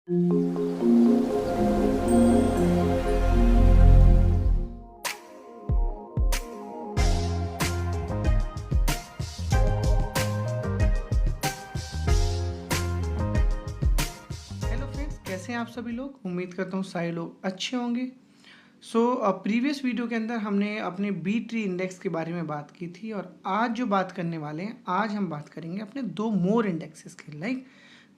Hello friends, कैसे हैं आप सभी लोग। उम्मीद करता हूँ सारे लोग अच्छे होंगे। प्रीवियस वीडियो के अंदर हमने अपने बी ट्री इंडेक्स के बारे में बात की थी और आज जो बात करने वाले हैं, आज हम बात करेंगे अपने दो मोर इंडेक्सेस की, लाइक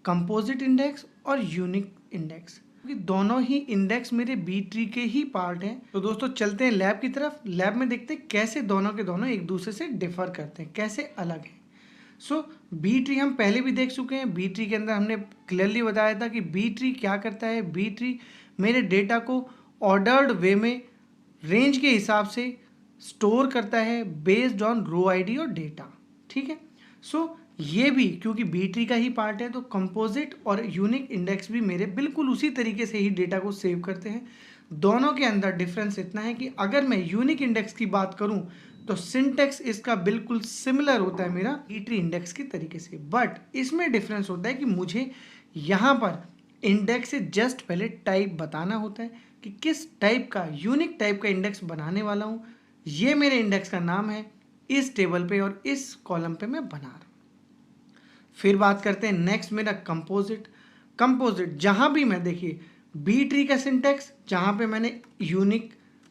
कंपोजिट इंडेक्स और यूनिक इंडेक्स। क्योंकि दोनों ही इंडेक्स मेरे बी ट्री के ही पार्ट हैं। तो दोस्तों चलते हैं लैब की तरफ। लैब में देखते हैं कैसे दोनों के दोनों एक दूसरे से डिफर करते हैं, कैसे अलग हैं। बी ट्री हम पहले भी देख चुके हैं। बी ट्री के अंदर हमने क्लियरली बताया था कि बी ट्री क्या करता है। बी ट्री मेरे डेटा को ऑर्डर्ड वे में रेंज के हिसाब से स्टोर करता है बेस्ड ऑन रो आईडी और डेटा। ठीक है। ये भी क्योंकि बी ट्री का ही पार्ट है, तो कंपोजिट और यूनिक इंडेक्स भी मेरे बिल्कुल उसी तरीके से ही डेटा को सेव करते हैं। दोनों के अंदर डिफरेंस इतना है कि अगर मैं यूनिक इंडेक्स की बात करूं तो सिंटेक्स इसका बिल्कुल सिमिलर होता है मेरा बी ट्री इंडेक्स की तरीके से, बट इसमें डिफरेंस होता है कि मुझे यहाँ पर इंडेक्स से जस्ट पहले टाइप बताना होता है कि किस टाइप का, यूनिक टाइप का इंडेक्स बनाने वाला हूँ। ये मेरे इंडेक्स का नाम है, इस टेबल पे और इस कॉलम पे मैं बना रहा हूँ। फिर बात करते हैं नेक्स्ट मेरा कंपोजिट। कंपोजिट जहाँ भी मैं, देखिए बी ट्री का सिंटेक्स जहाँ पे मैंने यूनिक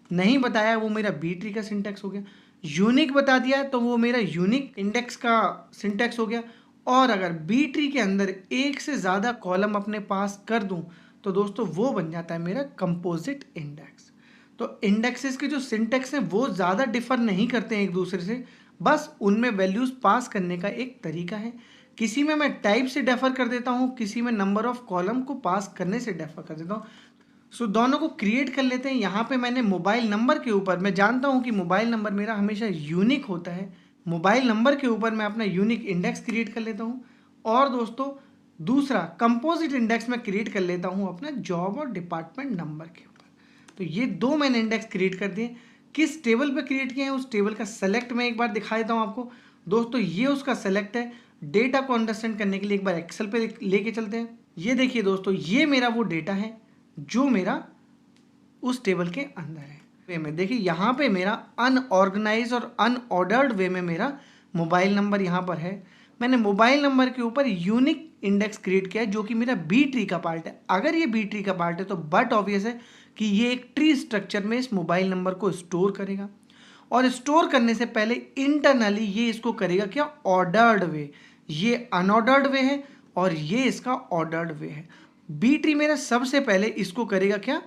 नहीं बताया वो मेरा बी ट्री का सिंटेक्स हो गया। यूनिक बता दिया तो वो मेरा यूनिक इंडेक्स का सिंटेक्स हो गया। और अगर बी ट्री के अंदर एक से ज़्यादा कॉलम अपने पास कर दूं तो दोस्तों वो बन जाता है मेरा कंपोजिट इंडेक्स। तो इंडेक्सेस के जो सिंटेक्स हैं वो ज़्यादा डिफर नहीं करते हैं एक दूसरे से, बस उनमें वैल्यूज़ पास करने का एक तरीका है। किसी में मैं टाइप से डेफर कर देता हूँ, किसी में नंबर ऑफ कॉलम को पास करने से डेफर कर देता हूँ। दोनों को क्रिएट कर लेते हैं। यहाँ पे मैंने मोबाइल नंबर के ऊपर, मैं जानता हूँ कि मोबाइल नंबर मेरा हमेशा यूनिक होता है, मोबाइल नंबर के ऊपर मैं अपना यूनिक इंडेक्स क्रिएट कर लेता हूँ। और दोस्तों दूसरा कंपोजिट इंडेक्स मैं क्रिएट कर लेता हूँ अपना जॉब और डिपार्टमेंट नंबर के ऊपर। तो ये दो मैंने इंडेक्स क्रिएट कर दिए। किस टेबल पे क्रिएट किए हैं उस टेबल का सेलेक्ट मैं एक बार दिखा देता हूँ आपको। दोस्तों ये उसका सेलेक्ट है। डेटा को अंडरस्टैंड करने के लिए एक बार एक्सेल पे लेके चलते हैं। ये देखिए दोस्तों, ये मेरा वो डेटा है जो मेरा उस टेबल के अंदर है। वे में देखिए यहाँ पे मेरा अनऑर्गेनाइज और अनऑर्डर्ड वे में मेरा मोबाइल नंबर यहाँ पर है। मैंने मोबाइल नंबर के ऊपर यूनिक इंडेक्स क्रिएट किया है जो कि मेरा बी ट्री का पार्ट है। अगर ये बी ट्री का पार्ट है तो बट ऑब्वियस है कि ये एक ट्री स्ट्रक्चर में इस मोबाइल नंबर को स्टोर करेगा और स्टोर करने से पहले इंटरनली ये इसको करेगा क्या, ऑर्डर्ड वे। ये अनऑर्डर्ड वे है और ये इसका ऑर्डर्ड वे है। बी ट्री मेरा सबसे पहले इसको करेगा क्या,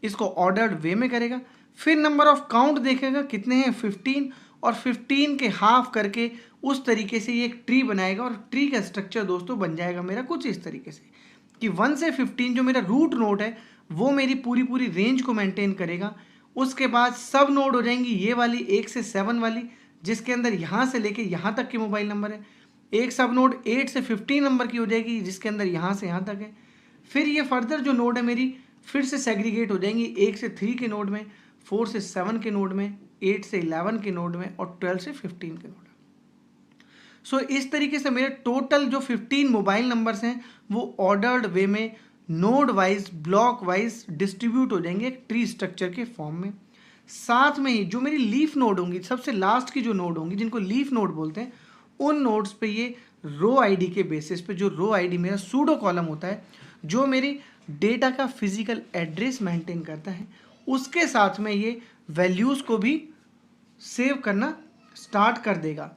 इसको ऑर्डर्ड वे में करेगा। फिर नंबर ऑफ काउंट देखेगा कितने हैं 15, और 15 के हाफ करके उस तरीके से ये एक ट्री बनाएगा। और ट्री का स्ट्रक्चर दोस्तों बन जाएगा मेरा कुछ इस तरीके से कि 1 से 15 जो मेरा रूट नोड है वो मेरी पूरी पूरी रेंज को मेंटेन करेगा। उसके बाद सब नोड हो जाएंगी ये वाली 1 से 7 वाली, जिसके अंदर यहाँ से लेके यहाँ तक के मोबाइल नंबर है। एक सब नोड 8 से 15 नंबर की हो जाएगी जिसके अंदर यहाँ से यहाँ तक है। फिर ये फर्दर जो नोड है मेरी फिर से सेग्रीगेट हो जाएंगी 1 से 3 के नोड में, 4 से 7 के नोड में, 8 से 11 के नोड में और 12 से 15 के नोड में। इस तरीके से मेरे टोटल जो 15 मोबाइल नंबर्स हैं वो ऑर्डर्ड वे में node wise, block wise distribute हो जाएंगे एक ट्री स्ट्रक्चर के फॉर्म में। साथ में ही जो मेरी लीफ नोड होंगी, सबसे लास्ट की जो नोड होंगी जिनको लीफ नोड बोलते हैं, उन नोड्स पे ये रो आईडी के बेसिस पे, जो रो आईडी मेरा सूडो कॉलम होता है जो मेरी डेटा का फिजिकल एड्रेस मेंटेन करता है, उसके साथ में ये वैल्यूज़ को भी सेव करना स्टार्ट कर देगा।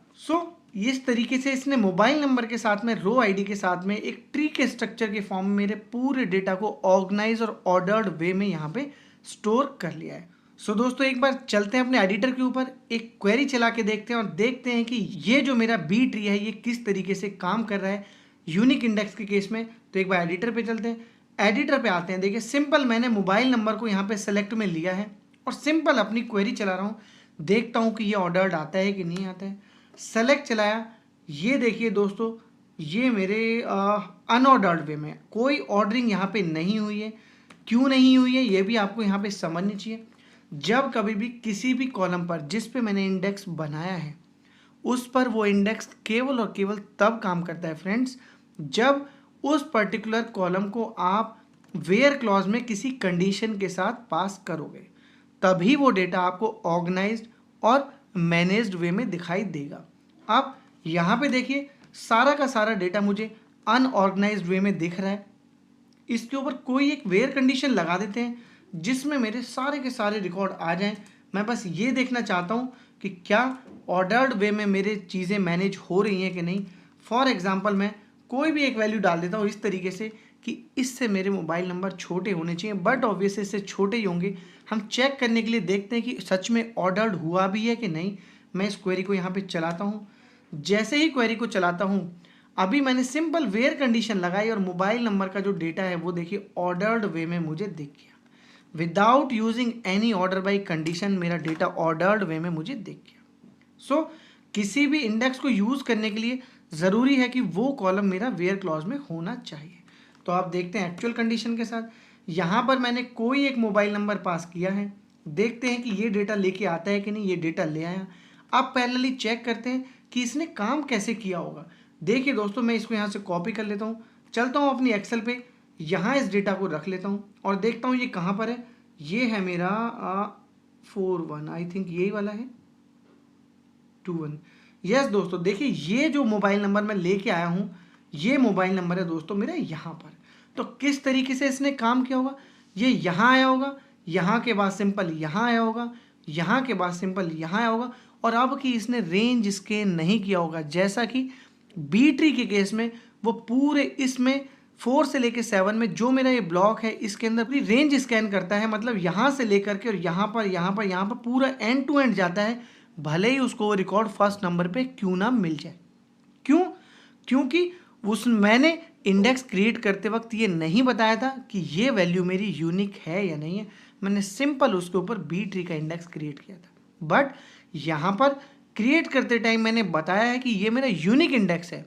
इस तरीके से इसने मोबाइल नंबर के साथ में, रो आईडी के साथ में एक ट्री के स्ट्रक्चर के फॉर्म में मेरे पूरे डेटा को ऑर्गेनाइज और ऑर्डर्ड वे में यहाँ पे स्टोर कर लिया है। दोस्तों एक बार चलते हैं अपने एडिटर के ऊपर, एक क्वेरी चला के देखते हैं और देखते हैं कि ये जो मेरा बी ट्री है ये किस तरीके से काम कर रहा है यूनिक इंडेक्स के केस में। तो एक बार एडिटर पे चलते हैं, एडिटर पे आते हैं। देखिए सिंपल मैंने मोबाइल नंबर को यहाँ पे सेलेक्ट में लिया है और सिंपल अपनी क्वेरी चला रहा हूँ, देखता हूँ कि ये ऑर्डर्ड आता है कि नहीं आता है। सेलेक्ट चलाया, ये देखिए दोस्तों ये मेरे अनऑर्डर्ड वे में, कोई ऑर्डरिंग यहाँ पे नहीं हुई है। क्यों नहीं हुई है ये भी आपको यहाँ पे समझनी चाहिए। जब कभी भी किसी भी कॉलम पर जिस पे मैंने इंडेक्स बनाया है उस पर वो इंडेक्स केवल और केवल तब काम करता है फ्रेंड्स जब उस पर्टिकुलर कॉलम को आप वेयर क्लॉज में किसी कंडीशन के साथ पास करोगे, तभी वो डेटा आपको ऑर्गेनाइज्ड और मैनेज्ड वे में दिखाई देगा। अब यहाँ पे देखिए सारा का सारा डेटा मुझे अनऑर्गेनाइज्ड वे में दिख रहा है। इसके ऊपर कोई एक वेयर कंडीशन लगा देते हैं जिसमें मेरे सारे के सारे रिकॉर्ड आ जाएं। मैं बस ये देखना चाहता हूँ कि क्या ऑर्डर्ड वे में मेरे चीज़ें मैनेज हो रही हैं कि नहीं। फॉर एग्जांपल मैं कोई भी एक वैल्यू डाल देता हूँ इस तरीके से कि इससे मेरे मोबाइल नंबर छोटे होने चाहिए, बट ऑब्वियसली इससे छोटे ही होंगे। हम चेक करने के लिए देखते हैं कि सच में ऑर्डर्ड हुआ भी है कि नहीं। मैं इस क्वेरी को यहाँ पे चलाता हूँ। जैसे ही क्वेरी को चलाता हूँ, अभी मैंने सिंपल वेयर कंडीशन लगाई और मोबाइल नंबर का जो डेटा है वो देखिए ऑर्डर्ड वे में मुझे दिख गया। Without using any order by condition मेरा डेटा ऑर्डर्ड वे में मुझे दिख गया। सो किसी भी इंडेक्स को यूज़ करने के लिए ज़रूरी है कि वो कॉलम मेरा वेयर क्लॉज में होना चाहिए। तो आप देखते हैं एक्चुअल कंडीशन के साथ यहाँ पर मैंने कोई एक मोबाइल नंबर पास किया है। देखते हैं कि ये डेटा लेके आता है कि नहीं। ये डेटा ले आया। आप पैरेलली चेक करते हैं कि इसने काम कैसे किया होगा। देखिए दोस्तों, मैं इसको यहाँ से कॉपी कर लेता हूँ, चलता हूँ अपनी एक्सेल पे, यहाँ इस डेटा को रख लेता हूँ और देखता हूँ ये कहाँ पर है। ये है मेरा 41, आई थिंक यही वाला है 21। यस दोस्तों, देखिए ये जो मोबाइल नंबर मैं लेके आया हूँ ये मोबाइल नंबर है दोस्तों मेरा यहाँ पर। तो किस तरीके से इसने काम किया होगा, ये यहाँ आया होगा, यहाँ के बाद सिंपल यहाँ आया होगा, यहाँ के बाद सिंपल यहाँ आया होगा, और अब कि इसने रेंज स्कैन नहीं किया होगा। जैसा कि बी ट्री के केस में वो पूरे इसमें 4 से लेकर 7 में जो मेरा ये ब्लॉक है इसके अंदर पूरी रेंज स्कैन करता है। मतलब यहाँ से लेकर के और यहाँ पर यहाँ पर यहाँ पर पूरा एंड टू एंड जाता है, भले ही उसको वो रिकॉर्ड फर्स्ट नंबर पे क्यों ना मिल जाए। क्यों? क्योंकि मैंने इंडेक्स क्रिएट करते वक्त ये नहीं बताया था कि ये वैल्यू मेरी यूनिक है या नहीं है। मैंने सिंपल उसके ऊपर बी ट्री का इंडेक्स क्रिएट किया था, बट यहाँ पर क्रिएट करते टाइम मैंने बताया है कि ये मेरा यूनिक इंडेक्स है।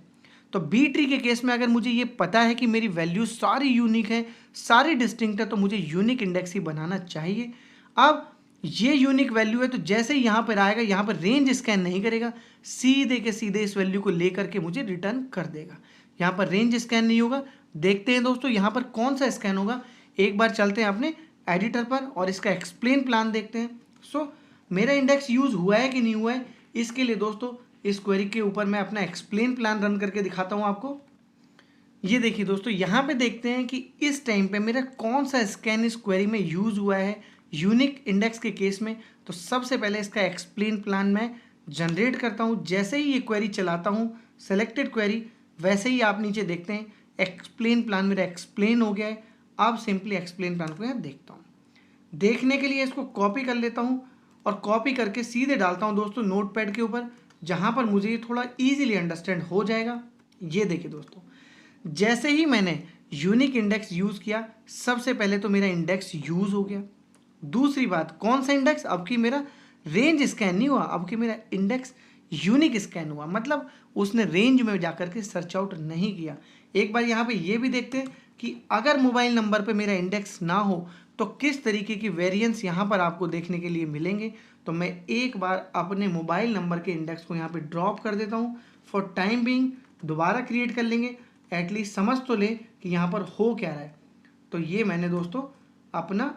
तो बी ट्री के केस में अगर मुझे ये पता है कि मेरी वैल्यू सारी यूनिक है, सारी डिस्टिंक्ट है, तो मुझे यूनिक इंडेक्स ही बनाना चाहिए। अब ये यूनिक वैल्यू है तो जैसे ही यहाँ पर आएगा यहाँ पर रेंज स्कैन नहीं करेगा, सीधे के सीधे इस वैल्यू को लेकर के मुझे रिटर्न कर देगा। यहाँ पर रेंज स्कैन नहीं होगा। देखते हैं दोस्तों यहाँ पर कौन सा स्कैन होगा। एक बार चलते हैं अपने एडिटर पर और इसका एक्सप्लेन प्लान देखते हैं। सो मेरा इंडेक्स यूज़ हुआ है कि नहीं हुआ है, इसके लिए दोस्तों इस क्वेरी के ऊपर मैं अपना एक्सप्लेन प्लान रन करके दिखाता हूँ आपको। ये देखिए दोस्तों, यहाँ पे देखते हैं कि इस टाइम पे मेरा कौन सा स्कैन इस क्वेरी में यूज़ हुआ है यूनिक इंडेक्स के केस में। तो सबसे पहले इसका एक्सप्लेन प्लान मैं जनरेट करता हूँ। जैसे ही ये क्वेरी चलाता हूँ सेलेक्टेड क्वेरी, वैसे ही आप नीचे देखते हैं एक्सप्लेन प्लान मेरा एक्सप्लेन हो गया है। अब सिंपली एक्सप्लेन प्लान को यहाँ देखता हूँ। देखने के लिए इसको कॉपी कर लेता हूँ और कॉपी करके सीधे डालता हूँ दोस्तों नोटपैड के ऊपर, जहाँ पर मुझे ये थोड़ा ईजिली अंडरस्टैंड हो जाएगा। ये देखिए दोस्तों, जैसे ही मैंने यूनिक इंडेक्स यूज़ किया, सबसे पहले तो मेरा इंडेक्स यूज़ हो गया। दूसरी बात, कौन सा इंडेक्स, अब कि मेरा रेंज स्कैन नहीं हुआ, अब कि मेरा इंडेक्स यूनिक स्कैन हुआ। मतलब उसने रेंज में जाकर के सर्च आउट नहीं किया। एक बार यहाँ पे ये भी देखते हैं कि अगर मोबाइल नंबर पे मेरा इंडेक्स ना हो तो किस तरीके की वेरिएंस यहाँ पर आपको देखने के लिए मिलेंगे। तो मैं एक बार अपने मोबाइल नंबर के इंडेक्स को यहाँ पे ड्रॉप कर देता हूँ। फॉर टाइम बीइंग दोबारा क्रिएट कर लेंगे, एटलीस्ट समझ तो ले कि यहाँ पर हो क्या रहा है। तो ये मैंने दोस्तों अपना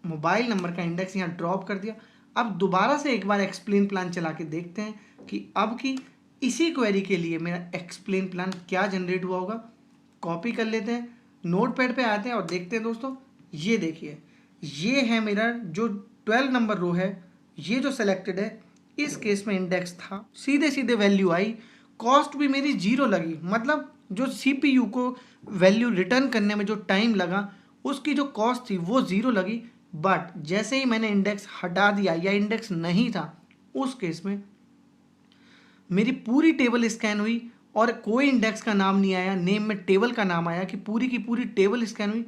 मोबाइल नंबर का इंडेक्स यहाँ ड्रॉप कर दिया। अब दोबारा से एक बार एक्सप्लेन प्लान चला के देखते हैं कि अब की इसी क्वेरी के लिए मेरा एक्सप्लेन प्लान क्या जनरेट हुआ होगा। कॉपी कर लेते हैं, नोटपैड पे आते हैं और देखते हैं दोस्तों। ये देखिए, ये है मेरा जो 12 नंबर रो है, ये जो सेलेक्टेड है, इस केस में इंडेक्स था, सीधे सीधे वैल्यू आई, कॉस्ट भी मेरी 0 लगी। मतलब जो CPU को वैल्यू रिटर्न करने में जो टाइम लगा उसकी जो कॉस्ट थी वो 0 लगी। बट जैसे ही मैंने इंडेक्स हटा दिया या इंडेक्स नहीं था, उस केस में मेरी पूरी टेबल स्कैन हुई और कोई इंडेक्स का नाम नहीं आया, नेम में टेबल का नाम आया कि पूरी की पूरी टेबल स्कैन हुई।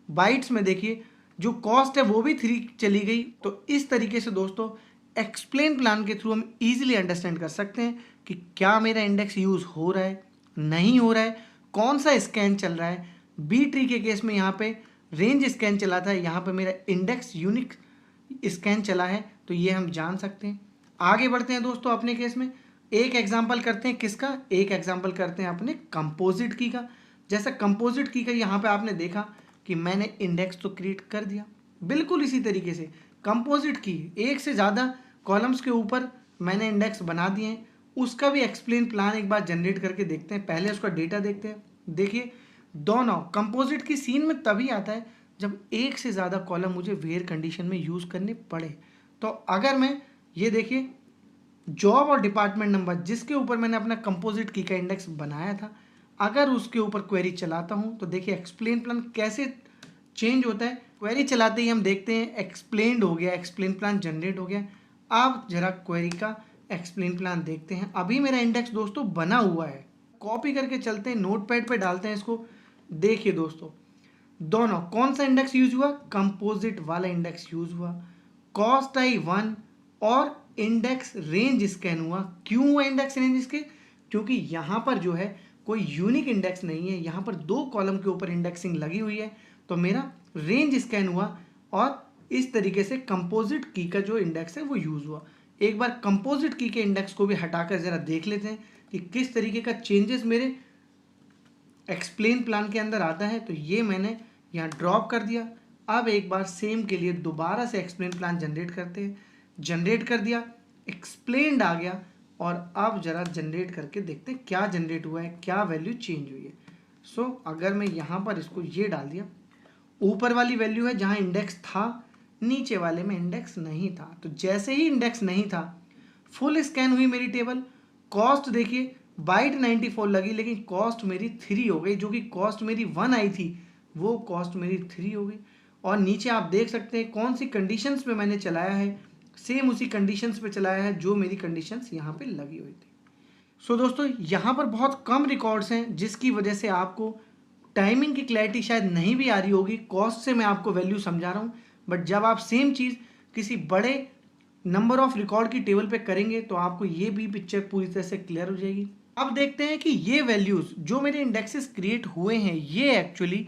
बाइट्स में देखिए जो कॉस्ट है वो भी 3 चली गई। तो इस तरीके से दोस्तों एक्सप्लेन प्लान के थ्रू हम इजीली अंडरस्टैंड कर सकते हैं कि क्या मेरा इंडेक्स यूज़ हो रहा है, नहीं हो रहा है, कौन सा स्कैन चल रहा है। बी ट्री के केस में यहाँ पे रेंज स्कैन चला था, यहाँ पे मेरा इंडेक्स यूनिक स्कैन चला है, तो ये हम जान सकते हैं। आगे बढ़ते हैं दोस्तों अपने केस में, एक एग्जांपल करते हैं किसका, एक एग्जांपल करते हैं अपने कंपोजिट की का। जैसा कंपोजिट की का यहाँ पे आपने देखा कि मैंने इंडेक्स तो क्रिएट कर दिया, बिल्कुल इसी तरीके से कंपोजिट की एक से ज़्यादा कॉलम्स के ऊपर मैंने इंडेक्स बना दिए हैं। उसका भी एक्सप्लेन प्लान एक बार जनरेट करके देखते हैं। पहले उसका डेटा देखते हैं। देखिए दोनों कंपोजिट की सीन में तभी आता है जब एक से ज़्यादा कॉलम मुझे वेयर कंडीशन में यूज़ करने पड़े। तो अगर मैं ये देखिए जॉब और डिपार्टमेंट नंबर जिसके ऊपर मैंने अपना कंपोजिट की का इंडेक्स बनाया था, अगर उसके ऊपर क्वेरी चलाता हूँ तो देखिए एक्सप्लेन प्लान कैसे चेंज होता है। क्वेरी चलाते ही हम देखते हैं एक्सप्लेन्ड हो गया, एक्सप्लेन प्लान जनरेट हो गया। अब जरा क्वेरी का एक्सप्लेन प्लान देखते हैं। अभी मेरा इंडेक्स दोस्तों बना हुआ है, कॉपी करके चलते हैं, नोटपैड पे डालते हैं इसको। देखिए दोस्तों दोनों कौन सा इंडेक्स यूज हुआ, कंपोजिट वाला इंडेक्स यूज हुआ। कॉस्ट आई 1 और इंडेक्स रेंज स्कैन हुआ। क्यों हुआ इंडेक्स रेंज इसके, क्योंकि यहाँ पर जो है कोई यूनिक इंडेक्स नहीं है, यहाँ पर 2 कॉलम के ऊपर इंडेक्सिंग लगी हुई है, तो मेरा रेंज स्कैन हुआ और इस तरीके से कंपोजिट की का जो इंडेक्स है वो यूज हुआ। एक बार कंपोजिट की के इंडेक्स को भी हटाकर जरा देख लेते हैं कि किस तरीके का चेंजेस मेरे एक्सप्लेन प्लान के अंदर आता है। तो ये मैंने यहाँ ड्रॉप कर दिया। अब एक बार सेम के लिए दोबारा से एक्सप्लेन प्लान जनरेट करते हैं। जनरेट कर दिया, एक्सप्लेन्ड आ गया, और अब जरा जनरेट करके देखते हैं क्या जनरेट हुआ है, क्या वैल्यू चेंज हुई है। सो अगर मैं यहाँ पर इसको ये डाल दिया, ऊपर वाली वैल्यू है जहाँ इंडेक्स था, नीचे वाले में इंडेक्स नहीं था। तो जैसे ही इंडेक्स नहीं था फुल स्कैन हुई मेरी टेबल। कॉस्ट देखिए बाइट 94 लगी, लेकिन कॉस्ट मेरी 3 हो गई। जो कि कॉस्ट मेरी 1 आई थी वो कॉस्ट मेरी 3 हो गई। और नीचे आप देख सकते हैं कौन सी कंडीशंस पे मैंने चलाया है, सेम उसी कंडीशंस पे चलाया है जो मेरी कंडीशंस यहाँ पे लगी हुई थी। सो दोस्तों यहाँ पर बहुत कम रिकॉर्ड्स हैं जिसकी वजह से आपको टाइमिंग की क्लैरिटी शायद नहीं भी आ रही होगी। कॉस्ट से मैं आपको वैल्यू समझा रहा हूँ, बट जब आप सेम चीज़ किसी बड़े नंबर ऑफ रिकॉर्ड की टेबल पे करेंगे तो आपको ये भी पिक्चर पूरी तरह से क्लियर हो जाएगी। अब देखते हैं कि ये वैल्यूज़ जो मेरे इंडेक्सेस क्रिएट हुए हैं ये एक्चुअली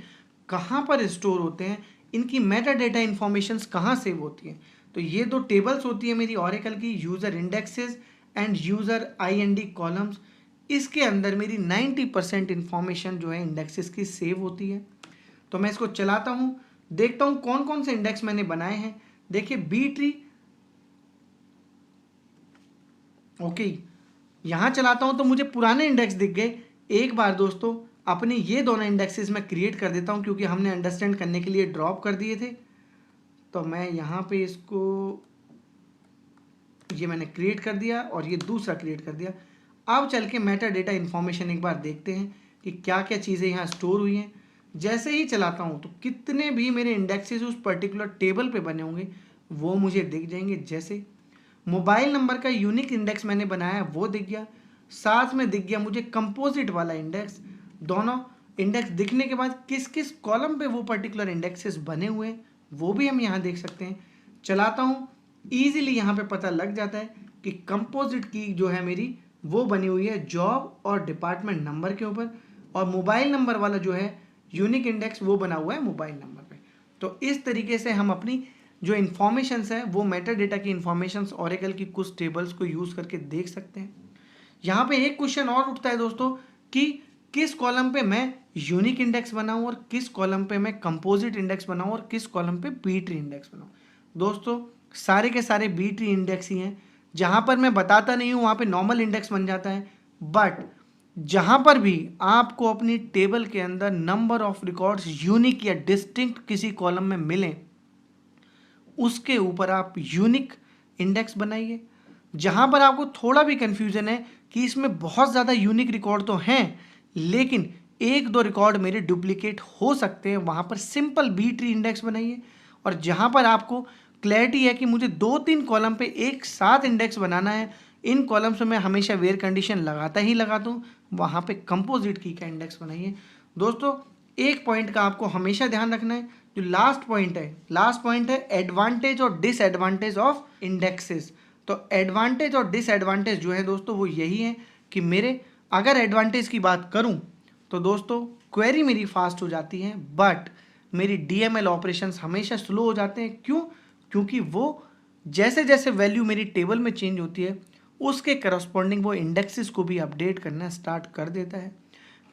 कहाँ पर स्टोर होते हैं, इनकी मेटा डेटा इन्फॉर्मेशंस कहाँ सेव होती हैं। तो ये 2 टेबल्स होती है मेरी ऑरेकल की, user indexes end user IND columns. इसके अंदर मेरी 90% इन्फॉर्मेशन जो है इंडेक्सेस की सेव होती है। तो मैं इसको चलाता हूँ, देखता हूँ कौन कौन से इंडेक्स मैंने बनाए हैं। देखिए बी ट्री, ओके, यहाँ चलाता हूँ तो मुझे पुराने इंडेक्स दिख गए। एक बार दोस्तों अपने ये दोनों इंडेक्सेस मैं क्रिएट कर देता हूँ क्योंकि हमने अंडरस्टैंड करने के लिए ड्रॉप कर दिए थे। तो मैं यहाँ पे इसको ये मैंने क्रिएट कर दिया और ये दूसरा क्रिएट कर दिया। अब चल के मेटा डेटा इन्फॉर्मेशन एक बार देखते हैं कि क्या क्या चीज़ें यहाँ स्टोर हुई हैं। जैसे ही चलाता हूँ तो कितने भी मेरे इंडेक्सेस उस पर्टिकुलर टेबल पे बने होंगे वो मुझे दिख जाएंगे। जैसे मोबाइल नंबर का यूनिक इंडेक्स मैंने बनाया वो दिख गया, साथ में दिख गया मुझे कंपोजिट वाला इंडेक्स। दोनों इंडेक्स दिखने के बाद किस किस कॉलम पे वो पर्टिकुलर इंडेक्सेस बने हुए हैं वो भी हम यहाँ देख सकते हैं। चलाता हूँ, ईजिली यहाँ पे पता लग जाता है कि कंपोजिट की जो है मेरी वो बनी हुई है जॉब और डिपार्टमेंट नंबर के ऊपर, और मोबाइल नंबर वाला जो है यूनिक इंडेक्स वो बना हुआ है मोबाइल नंबर पे। तो इस तरीके से हम अपनी जो इन्फॉर्मेशंस है वो मेटा डेटा की इन्फॉर्मेशंस ऑरेकल की कुछ टेबल्स को यूज़ करके देख सकते हैं। यहाँ पे एक क्वेश्चन और उठता है दोस्तों कि किस कॉलम पे मैं यूनिक इंडेक्स बनाऊँ और किस कॉलम पे मैं कंपोजिट इंडेक्स बनाऊँ और किस कॉलम पे बी ट्री इंडेक्स बनाऊँ। दोस्तों सारे के सारे बी ट्री इंडेक्स ही हैं। जहाँ पर मैं बताता नहीं हूँ वहाँ पे नॉर्मल इंडेक्स बन जाता है, बट जहाँ पर भी आपको अपनी टेबल के अंदर नंबर ऑफ रिकॉर्ड्स यूनिक या डिस्टिंक्ट किसी कॉलम में मिलें उसके ऊपर आप यूनिक इंडेक्स बनाइए। जहाँ पर आपको थोड़ा भी कन्फ्यूज़न है कि इसमें बहुत ज़्यादा यूनिक रिकॉर्ड तो हैं लेकिन 1-2 रिकॉर्ड मेरे डुप्लीकेट हो सकते हैं, वहाँ पर सिंपल बी ट्री इंडेक्स बनाइए। और जहाँ पर आपको क्लैरिटी है कि मुझे 2-3 कॉलम पे एक साथ इंडेक्स बनाना है, इन कॉलम्स में मैं हमेशा वेयर कंडीशन लगाता ही लगाता हूँ, वहाँ पे कंपोजिट की का इंडेक्स बनाइए। दोस्तों एक पॉइंट का आपको हमेशा ध्यान रखना है, जो लास्ट पॉइंट है एडवांटेज और डिसएडवांटेज ऑफ इंडेक्सेस। तो एडवांटेज और डिसएडवांटेज जो है दोस्तों वो यही है कि मेरे अगर एडवांटेज की बात करूं तो दोस्तों क्वेरी मेरी फास्ट हो जाती है, बट मेरी DML ऑपरेशंस हमेशा स्लो हो जाते हैं। क्यों? क्योंकि वो जैसे जैसे वैल्यू मेरी टेबल में चेंज होती है उसके करस्पॉन्डिंग वो इंडेक्सेस को भी अपडेट करना स्टार्ट कर देता है।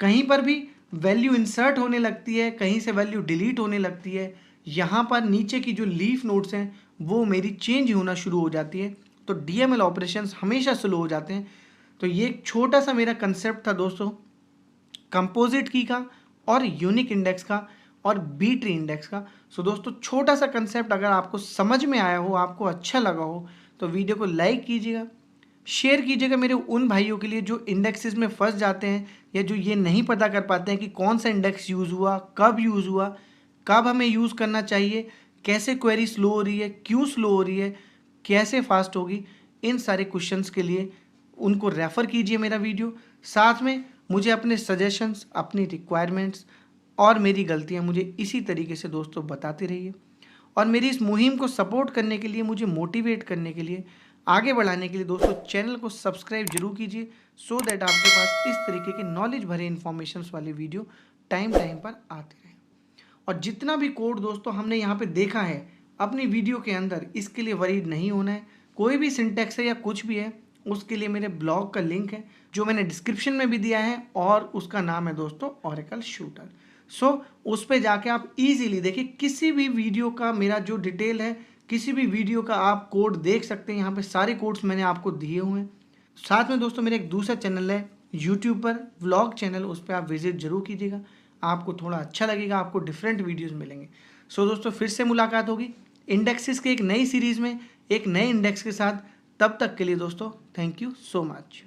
कहीं पर भी वैल्यू इंसर्ट होने लगती है, कहीं से वैल्यू डिलीट होने लगती है, यहाँ पर नीचे की जो लीफ नोड्स हैं वो मेरी चेंज होना शुरू हो जाती है, तो DML ऑपरेशंस हमेशा स्लो हो जाते हैं। तो ये एक छोटा सा मेरा कंसेप्ट था दोस्तों, कंपोजिट की का और यूनिक इंडेक्स का और बी ट्री इंडेक्स का। सो दोस्तों छोटा सा कंसेप्ट अगर आपको समझ में आया हो, आपको अच्छा लगा हो, तो वीडियो को लाइक कीजिएगा, शेयर कीजिएगा मेरे उन भाइयों के लिए जो इंडेक्सेस में फंस जाते हैं या जो ये नहीं पता कर पाते हैं कि कौन सा इंडेक्स यूज़ हुआ, कब यूज़ हुआ, कब हमें यूज़ करना चाहिए, कैसे क्वेरी स्लो हो रही है, क्यों स्लो हो रही है, कैसे फास्ट होगी। इन सारे क्वेश्चंस के लिए उनको रेफ़र कीजिए मेरा वीडियो। साथ में मुझे अपने सजेशंस, अपनी रिक्वायरमेंट्स और मेरी गलतियाँ मुझे इसी तरीके से दोस्तों बताते रहिए। और मेरी इस मुहिम को सपोर्ट करने के लिए, मुझे मोटिवेट करने के लिए, आगे बढ़ाने के लिए दोस्तों चैनल को सब्सक्राइब जरूर कीजिए, सो दैट आपके पास इस तरीके के नॉलेज भरे इन्फॉर्मेशंस वाले वीडियो टाइम पर आते रहें। और जितना भी कोड दोस्तों हमने यहाँ पे देखा है अपनी वीडियो के अंदर, इसके लिए वरीड नहीं होना है। कोई भी सिंटैक्स है या कुछ भी है, उसके लिए मेरे ब्लॉग का लिंक है जो मैंने डिस्क्रिप्शन में भी दिया है, और उसका नाम है दोस्तों ओरेकल शूटर। सो उस पर जाके आप इजीली देखिए, किसी भी वीडियो का मेरा जो डिटेल है, किसी भी वीडियो का आप कोड देख सकते हैं। यहाँ पे सारे कोड्स मैंने आपको दिए हुए हैं। साथ में दोस्तों मेरा एक दूसरा चैनल है यूट्यूब पर, व्लॉग चैनल, उस पर आप विजिट जरूर कीजिएगा, आपको थोड़ा अच्छा लगेगा, आपको डिफरेंट वीडियोस मिलेंगे। सो दोस्तों फिर से मुलाकात होगी इंडेक्सेस के एक नई सीरीज़ में, एक नए इंडेक्स के साथ। तब तक के लिए दोस्तों थैंक यू सो मच।